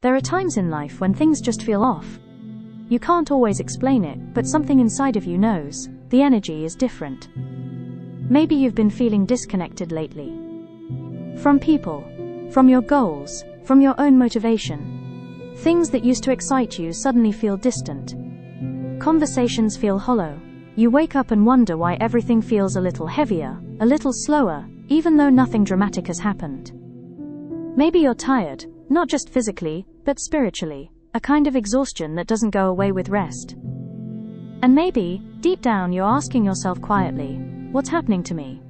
There are times in life when things just feel off. You can't always explain it, but something inside of you knows. The energy is different. Maybe you've been feeling disconnected lately. From people, from your goals, from your own motivation. Things that used to excite you suddenly feel distant. Conversations feel hollow. You wake up and wonder why everything feels a little heavier, a little slower, even though nothing dramatic has happened. Maybe you're tired, not just physically, but spiritually, a kind of exhaustion that doesn't go away with rest. And maybe, deep down, you're asking yourself quietly, what's happening to me?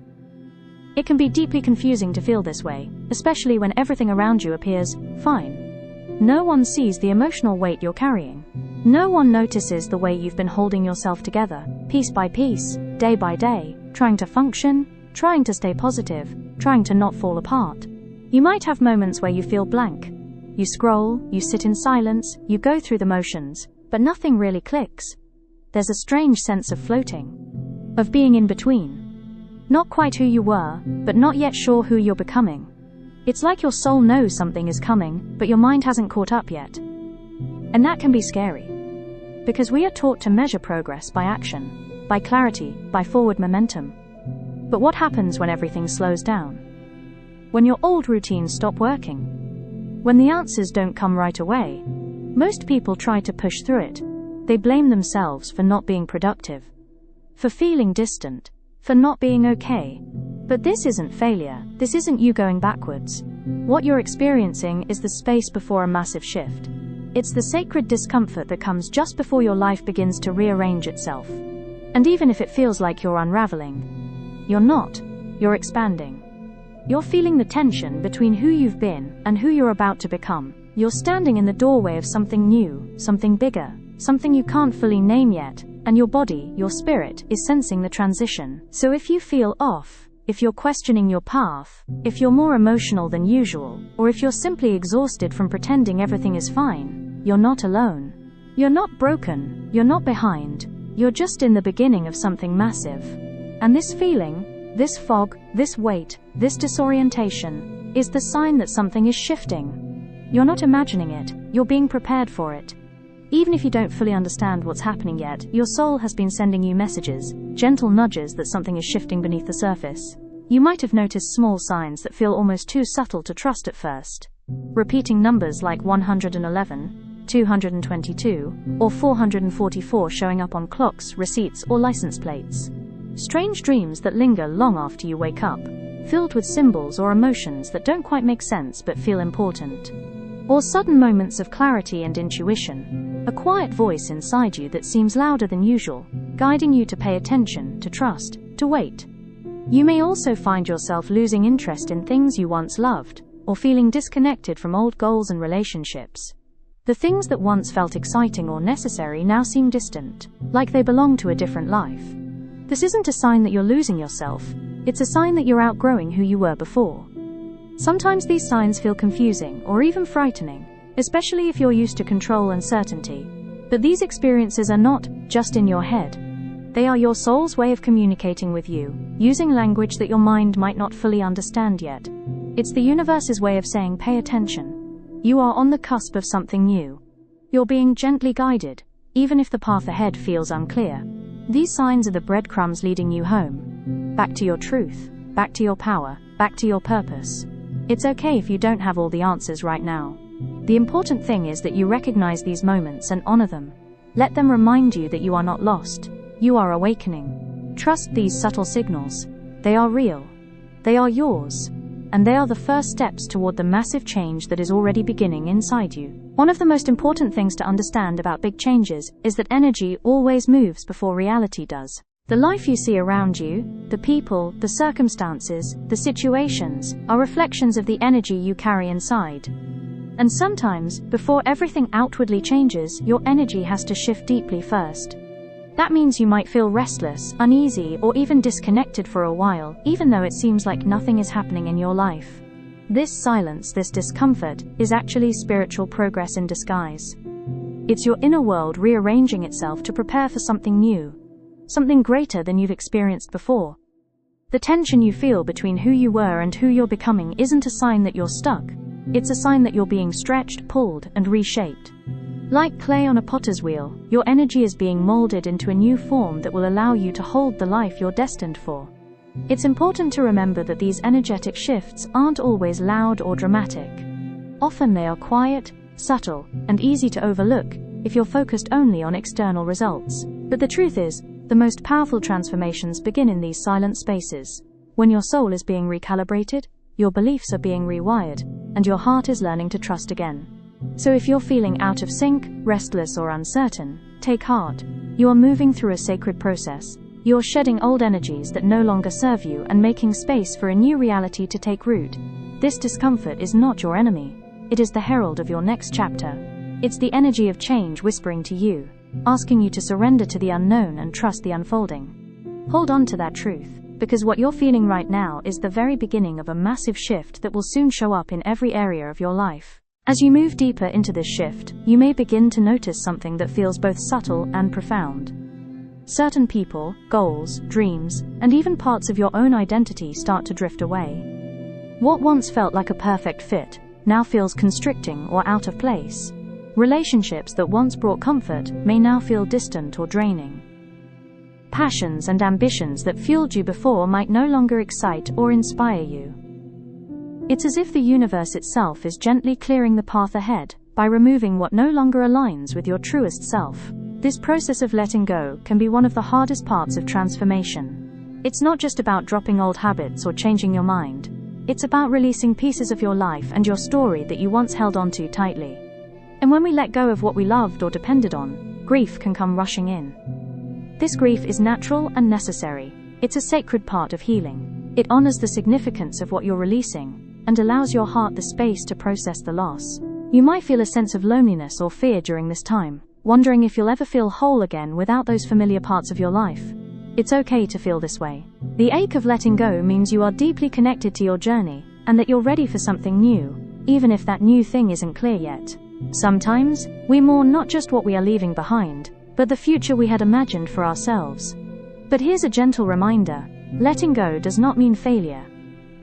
It can be deeply confusing to feel this way, especially when everything around you appears fine. No one sees the emotional weight you're carrying. No one notices the way you've been holding yourself together, piece by piece, day by day, trying to function, trying to stay positive, trying to not fall apart. You might have moments where you feel blank. You scroll, you sit in silence, you go through the motions, but nothing really clicks. There's a strange sense of floating, of being in between. Not quite who you were, but not yet sure who you're becoming. It's like your soul knows something is coming, but your mind hasn't caught up yet. And that can be scary. Because we are taught to measure progress by action, by clarity, by forward momentum. But what happens when everything slows down? When your old routines stop working? When the answers don't come right away? Most people try to push through it. They blame themselves for not being productive, for feeling distant, for not being okay. But this isn't failure, this isn't you going backwards. What you're experiencing is the space before a massive shift. It's the sacred discomfort that comes just before your life begins to rearrange itself. And even if it feels like you're unraveling, you're not, you're expanding. You're feeling the tension between who you've been and who you're about to become. You're standing in the doorway of something new, something bigger, something you can't fully name yet, and your body, your spirit, is sensing the transition. So if you feel off, if you're questioning your path, if you're more emotional than usual, or if you're simply exhausted from pretending everything is fine, you're not alone. You're not broken, you're not behind, you're just in the beginning of something massive. And this feeling, this fog, this weight, this disorientation, is the sign that something is shifting. You're not imagining it, you're being prepared for it. Even if you don't fully understand what's happening yet, your soul has been sending you messages, gentle nudges that something is shifting beneath the surface. You might have noticed small signs that feel almost too subtle to trust at first. Repeating numbers like 111, 222, or 444 showing up on clocks, receipts, or license plates. Strange dreams that linger long after you wake up, filled with symbols or emotions that don't quite make sense but feel important. Or sudden moments of clarity and intuition, a quiet voice inside you that seems louder than usual, guiding you to pay attention, to trust, to wait. You may also find yourself losing interest in things you once loved, or feeling disconnected from old goals and relationships. The things that once felt exciting or necessary now seem distant, like they belong to a different life. This isn't a sign that you're losing yourself, it's a sign that you're outgrowing who you were before. Sometimes these signs feel confusing or even frightening, especially if you're used to control and certainty. But these experiences are not just in your head. They are your soul's way of communicating with you, using language that your mind might not fully understand yet. It's the universe's way of saying, pay attention. You are on the cusp of something new. You're being gently guided, even if the path ahead feels unclear. These signs are the breadcrumbs leading you home. Back to your truth, back to your power, back to your purpose. It's okay if you don't have all the answers right now. The important thing is that you recognize these moments and honor them. Let them remind you that you are not lost. You are awakening. Trust these subtle signals. They are real. They are yours. And they are the first steps toward the massive change that is already beginning inside you. One of the most important things to understand about big changes is that energy always moves before reality does. The life you see around you, the people, the circumstances, the situations, are reflections of the energy you carry inside. And sometimes, before everything outwardly changes, your energy has to shift deeply first. That means you might feel restless, uneasy, or even disconnected for a while, even though it seems like nothing is happening in your life. This silence, this discomfort, is actually spiritual progress in disguise. It's your inner world rearranging itself to prepare for something new, something greater than you've experienced before. The tension you feel between who you were and who you're becoming isn't a sign that you're stuck. It's a sign that you're being stretched, pulled, and reshaped. Like clay on a potter's wheel, your energy is being molded into a new form that will allow you to hold the life you're destined for. It's important to remember that these energetic shifts aren't always loud or dramatic. Often they are quiet, subtle, and easy to overlook if you're focused only on external results. But the truth is, the most powerful transformations begin in these silent spaces. When your soul is being recalibrated, your beliefs are being rewired, and your heart is learning to trust again. So if you're feeling out of sync, restless, or uncertain, take heart. You are moving through a sacred process. You're shedding old energies that no longer serve you and making space for a new reality to take root. This discomfort is not your enemy. It is the herald of your next chapter. It's the energy of change whispering to you, asking you to surrender to the unknown and trust the unfolding. Hold on to that truth, because what you're feeling right now is the very beginning of a massive shift that will soon show up in every area of your life. As you move deeper into this shift, you may begin to notice something that feels both subtle and profound. Certain people, goals, dreams, and even parts of your own identity start to drift away. What once felt like a perfect fit now feels constricting or out of place. Relationships that once brought comfort may now feel distant or draining. Passions and ambitions that fueled you before might no longer excite or inspire you. It's as if the universe itself is gently clearing the path ahead by removing what no longer aligns with your truest self. This process of letting go can be one of the hardest parts of transformation. It's not just about dropping old habits or changing your mind. It's about releasing pieces of your life and your story that you once held onto tightly. And when we let go of what we loved or depended on, grief can come rushing in. This grief is natural and necessary. It's a sacred part of healing. It honors the significance of what you're releasing and allows your heart the space to process the loss. You might feel a sense of loneliness or fear during this time, wondering if you'll ever feel whole again without those familiar parts of your life. It's okay to feel this way. The ache of letting go means you are deeply connected to your journey and that you're ready for something new, even if that new thing isn't clear yet. Sometimes, we mourn not just what we are leaving behind, but the future we had imagined for ourselves. But here's a gentle reminder: letting go does not mean failure.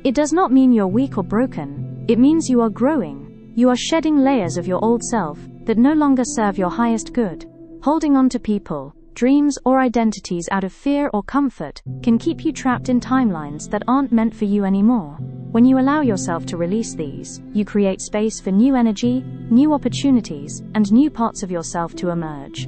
It does not mean you're weak or broken. It means you are growing. You are shedding layers of your old self that no longer serve your highest good. Holding on to people, dreams, or identities out of fear or comfort can keep you trapped in timelines that aren't meant for you anymore. When you allow yourself to release these, you create space for new energy, new opportunities, and new parts of yourself to emerge.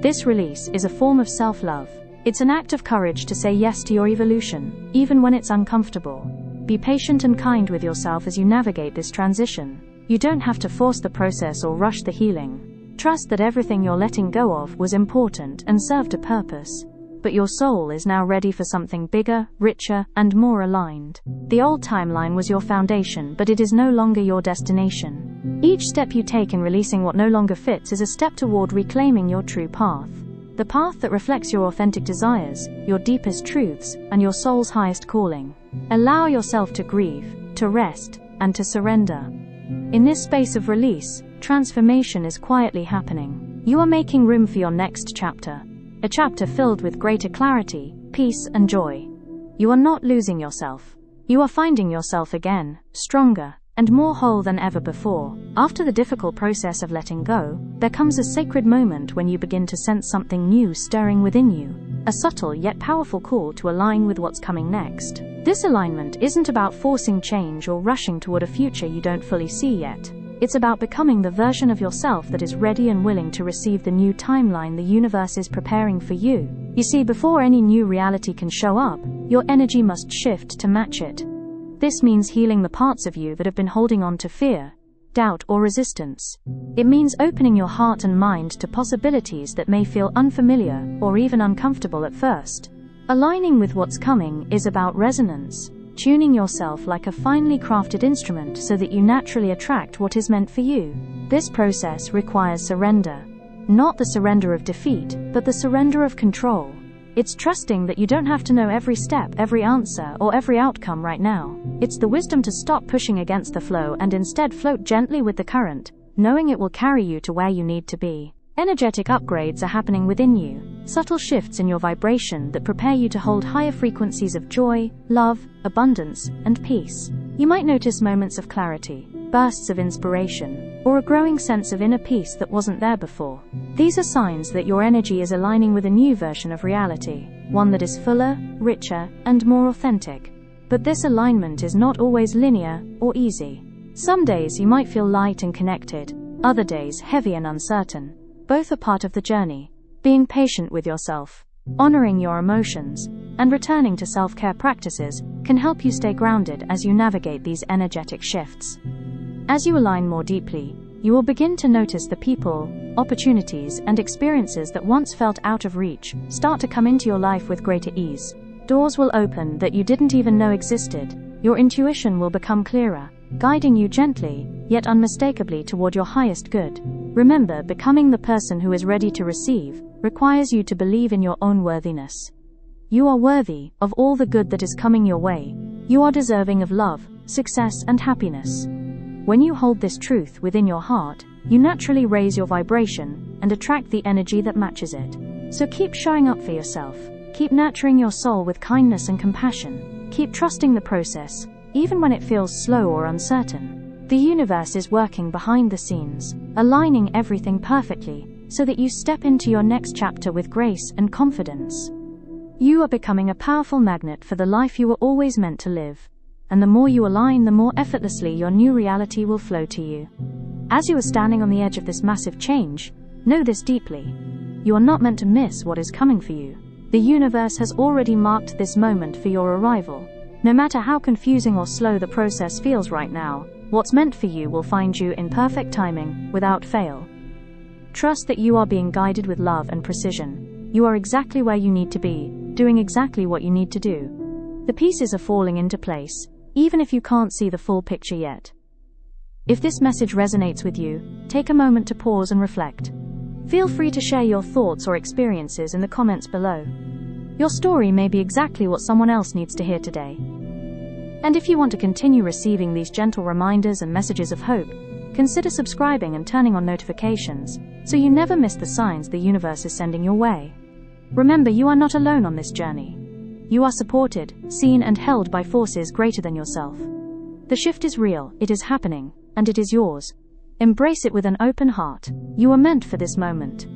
This release is a form of self-love. It's an act of courage to say yes to your evolution, even when it's uncomfortable. Be patient and kind with yourself as you navigate this transition. You don't have to force the process or rush the healing. Trust that everything you're letting go of was important and served a purpose. But your soul is now ready for something bigger, richer, and more aligned. The old timeline was your foundation, but it is no longer your destination. Each step you take in releasing what no longer fits is a step toward reclaiming your true path. The path that reflects your authentic desires, your deepest truths, and your soul's highest calling. Allow yourself to grieve, to rest, and to surrender. In this space of release, transformation is quietly happening. You are making room for your next chapter. A chapter filled with greater clarity, peace, and joy. You are not losing yourself. You are finding yourself again, stronger, and more whole than ever before. After the difficult process of letting go, there comes a sacred moment when you begin to sense something new stirring within you. A subtle yet powerful call to align with what's coming next. This alignment isn't about forcing change or rushing toward a future you don't fully see yet. It's about becoming the version of yourself that is ready and willing to receive the new timeline the universe is preparing for you. You see, before any new reality can show up, your energy must shift to match it. This means healing the parts of you that have been holding on to fear, doubt, or resistance. It means opening your heart and mind to possibilities that may feel unfamiliar or even uncomfortable at first. Aligning with what's coming is about resonance, tuning yourself like a finely crafted instrument so that you naturally attract what is meant for you. This process requires surrender. Not the surrender of defeat, but the surrender of control. It's trusting that you don't have to know every step, every answer, or every outcome right now. It's the wisdom to stop pushing against the flow and instead float gently with the current, knowing it will carry you to where you need to be. Energetic upgrades are happening within you, subtle shifts in your vibration that prepare you to hold higher frequencies of joy, love, abundance, and peace. You might notice moments of clarity, bursts of inspiration, or a growing sense of inner peace that wasn't there before. These are signs that your energy is aligning with a new version of reality, one that is fuller, richer, and more authentic. But this alignment is not always linear or easy. Some days you might feel light and connected, other days heavy and uncertain. Both are part of the journey. Being patient with yourself, honoring your emotions, and returning to self-care practices can help you stay grounded as you navigate these energetic shifts. As you align more deeply, you will begin to notice the people, opportunities, and experiences that once felt out of reach start to come into your life with greater ease. Doors will open that you didn't even know existed. Your intuition will become clearer, guiding you gently, yet unmistakably toward your highest good. Remember, becoming the person who is ready to receive requires you to believe in your own worthiness. You are worthy of all the good that is coming your way. You are deserving of love, success, and happiness. When you hold this truth within your heart, you naturally raise your vibration and attract the energy that matches it. So keep showing up for yourself. Keep nurturing your soul with kindness and compassion. Keep trusting the process, even when it feels slow or uncertain. The universe is working behind the scenes, aligning everything perfectly, so that you step into your next chapter with grace and confidence. You are becoming a powerful magnet for the life you were always meant to live. And the more you align, the more effortlessly your new reality will flow to you. As you are standing on the edge of this massive change, know this deeply. You are not meant to miss what is coming for you. The universe has already marked this moment for your arrival. No matter how confusing or slow the process feels right now, what's meant for you will find you in perfect timing, without fail. Trust that you are being guided with love and precision. You are exactly where you need to be, doing exactly what you need to do. The pieces are falling into place, even if you can't see the full picture yet. If this message resonates with you, take a moment to pause and reflect. Feel free to share your thoughts or experiences in the comments below. Your story may be exactly what someone else needs to hear today. And if you want to continue receiving these gentle reminders and messages of hope, consider subscribing and turning on notifications, so you never miss the signs the universe is sending your way. Remember, you are not alone on this journey. You are supported, seen, and held by forces greater than yourself. The shift is real, it is happening, and it is yours. Embrace it with an open heart. You are meant for this moment.